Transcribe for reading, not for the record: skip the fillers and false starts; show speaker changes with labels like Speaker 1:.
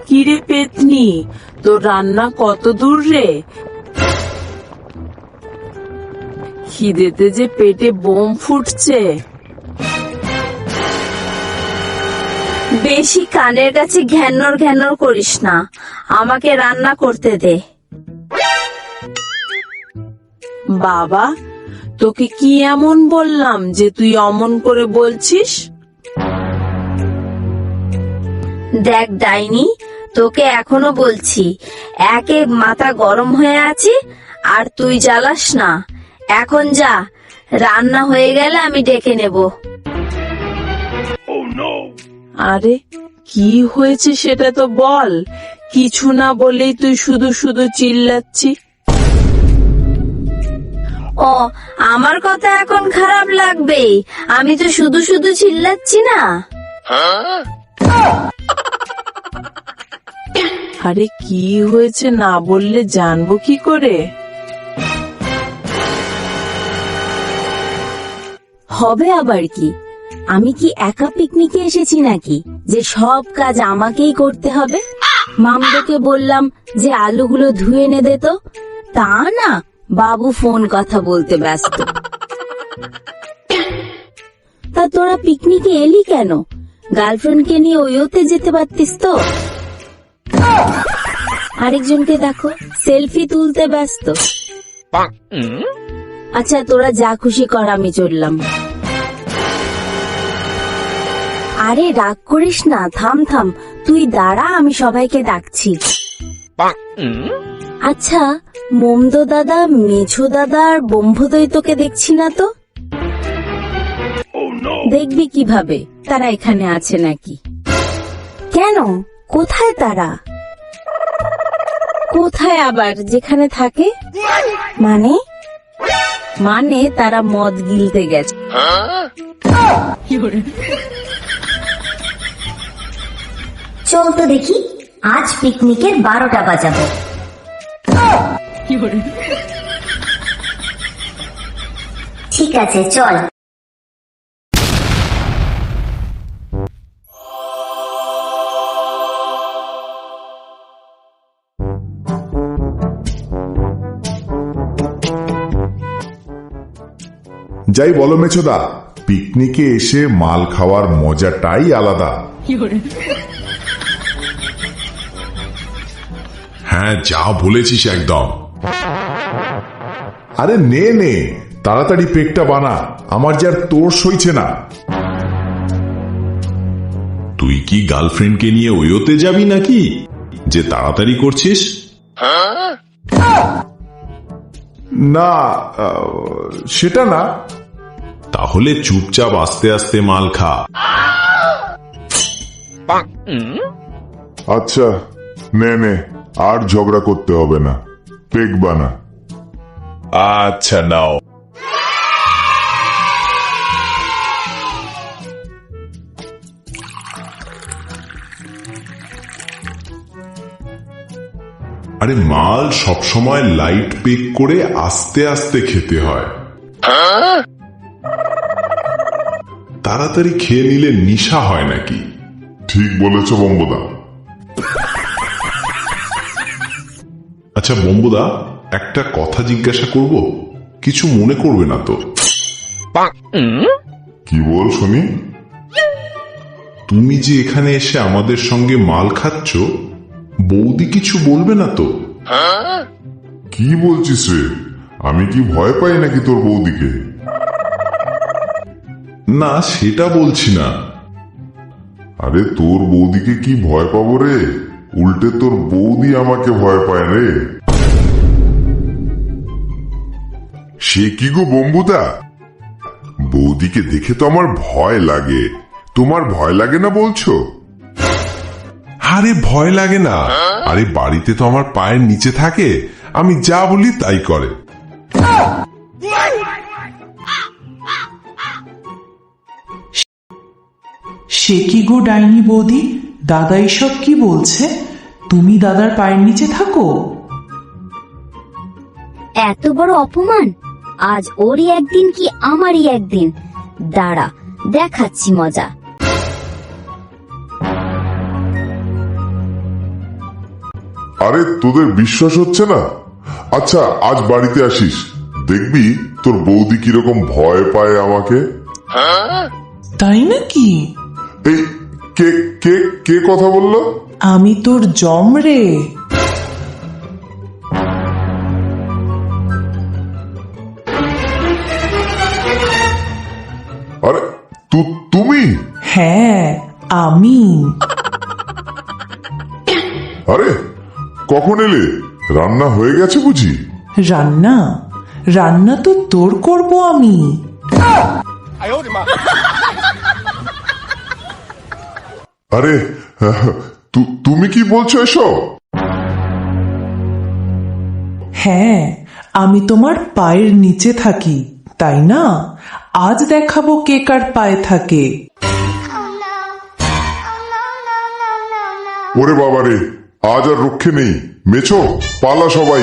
Speaker 1: কিরে পেতনি, তোর রান্না কত দূর রে? খিদেতে যে পেটে বোম ফুটছে।
Speaker 2: বেশি কানের কাছে ঘ্যানর ঘ্যানর করিস না, আমাকে রান্না করতে দে।
Speaker 1: বাবা, তোকে কি এমন বললাম যে তুই অমন করে বলছিস?
Speaker 2: দেখ ডাইনি, তোকে এখনো বলছি, একে মাথা গরম হয়ে আছে আর তুই জ্বালাস না। এখন যা, রান্না হয়ে গেলে আমি ডেকে নেব।
Speaker 1: আরে কি হয়েছে সেটা তো বল। কিছু না বলেই তুই শুধু শুধু চিল্লাচ্ছি।
Speaker 2: ও, আমার কথা এখন খারাপ লাগবে? আমি তো শুধু শুধু চিল্লাচ্ছি না।
Speaker 1: আরে কি হয়েছে না বললে জানবো কি করে?
Speaker 2: হবে আবার কি? আমি কি একা পিকনিকে এসেছি নাকি যে সব কাজ আমাকেই করতে হবে? মামদোকে বললাম যে আলুগুলো ধুয়ে এনে দে তো, তা না, বাবু ফোন কথা বলতে ব্যস্ত। তা তোরা পিকনিকে এলি কেন? গার্লফ্রেন্ডকে নিয়ে ওইতে যেতে পারতিস তো। আরেকজনকে দেখো, সেলফি তুলতে ব্যস্ত। আচ্ছা তোরা যা খুশি কর, আমি চললাম। আরে রাগ করিস না, থাম থাম, তুই দাঁড়া, আমি সবাইকে ডাকছি। আচ্ছা মমদো দাদা, মেছো দাদা আর বম্ভদই তোকে দেখছি না তো। দেখবি কিভাবে? তারা এখানে আছে নাকি? কেন, কোথায় তারা? কোথায় আবার, যেখানে থাকে। মানে মানে তারা মদ গিলতে গেছে।
Speaker 3: চল তো দেখি, আজ পিকনিকের 12টা বাজাবো। ঠিক আছে চল।
Speaker 4: যাই বলো মেছোদা, পিকনিকে এসে মাল খাওয়ার মজাটাই আলাদা।
Speaker 5: হ্যাঁ, যা বলেছিস একদম।
Speaker 4: আরে নে নে, তাড়াতাড়ি পেকটা বানা, আমার যে আর তোর সইছে না।
Speaker 5: তুই কি গার্লফ্রেন্ডকে নিয়ে ওয়োতে যাবি নাকি যে তাড়াতাড়ি করছিস?
Speaker 4: না, সেটা না।
Speaker 5: তাহলে চুপচাপ আস্তে আস্তে মাল খা।
Speaker 4: আচ্ছা নে নে, আর ঝগড়া করতে হবে না, পেক বানা।
Speaker 5: আচ্ছা নাও।
Speaker 4: আরে মাল সবসময় লাইট পেক করে আস্তে আস্তে খেতে হয়।
Speaker 5: তাড়াতাড়ি খেয়ে নিলে নিশা হয় নাকি?
Speaker 4: ঠিক বলেছ বম্বদা।
Speaker 5: আচ্ছা বম্বুদা, একটা কথা জিজ্ঞাসা করব, কিছু মনে করবে না তো?
Speaker 4: কি বল শুনি?
Speaker 5: তুমি যে এখানে এসে আমাদের সঙ্গে মাল খাচ্ছ, বৌদি কিছু বলবে না তো?
Speaker 4: কি বলছিস রে? আমি কি ভয় পাই নাকি তোর বৌদিকে?
Speaker 5: না, সেটা বলছি না।
Speaker 4: আরে তোর বৌদিকে কি ভয় পাবো রে? উল্টে তোর বৌদি আমাকে ভয় পায় রে। সে কি গো বম্বুদা, বৌদিকে দেখে তো আমার ভয় লাগে। তোমার ভয় লাগে না বলছো?
Speaker 5: আরে ভয় লাগে না, আরে বাড়িতে তো আমার পায়ের নিচে থাকে, আমি যা বলি তাই করে।
Speaker 6: সে কি গো ডাইনি বৌদি, দাদা এসব কি বলছে? তুমি দাদার পায়ের নিচে থাকো?
Speaker 3: এত বড় অপমান!
Speaker 2: আজ ওরই একদিন কি আমারই একদিন, দাঁড়া দেখাচ্ছি মজা।
Speaker 4: আরে তোদের বিশ্বাস হচ্ছে না? আচ্ছা আজ বাড়িতে আসিস, দেখবি তোর বৌদি কিরকম ভয় পায় আমাকে।
Speaker 6: তাই নাকি?
Speaker 4: এই কে কে কে কথা বললো?
Speaker 6: আমি তোর জম রে।
Speaker 4: আরে তুমি?
Speaker 6: হ্যাঁ আমি।
Speaker 4: আরে কখন এলে? রান্না হয়ে গেছে বুঝি?
Speaker 6: রান্না রান্না তো তোর করব আমি।
Speaker 4: আরে তুমি কি বলছো এসব?
Speaker 6: হ্যাঁ আমি তোমার পায়ের নিচে থাকি, তাই না? আজ দেখাবো কে কার পায়ে থাকে।
Speaker 4: ওরে বাবারে, আজ আর রক্ষে নেই। মেছো, পালা সবাই।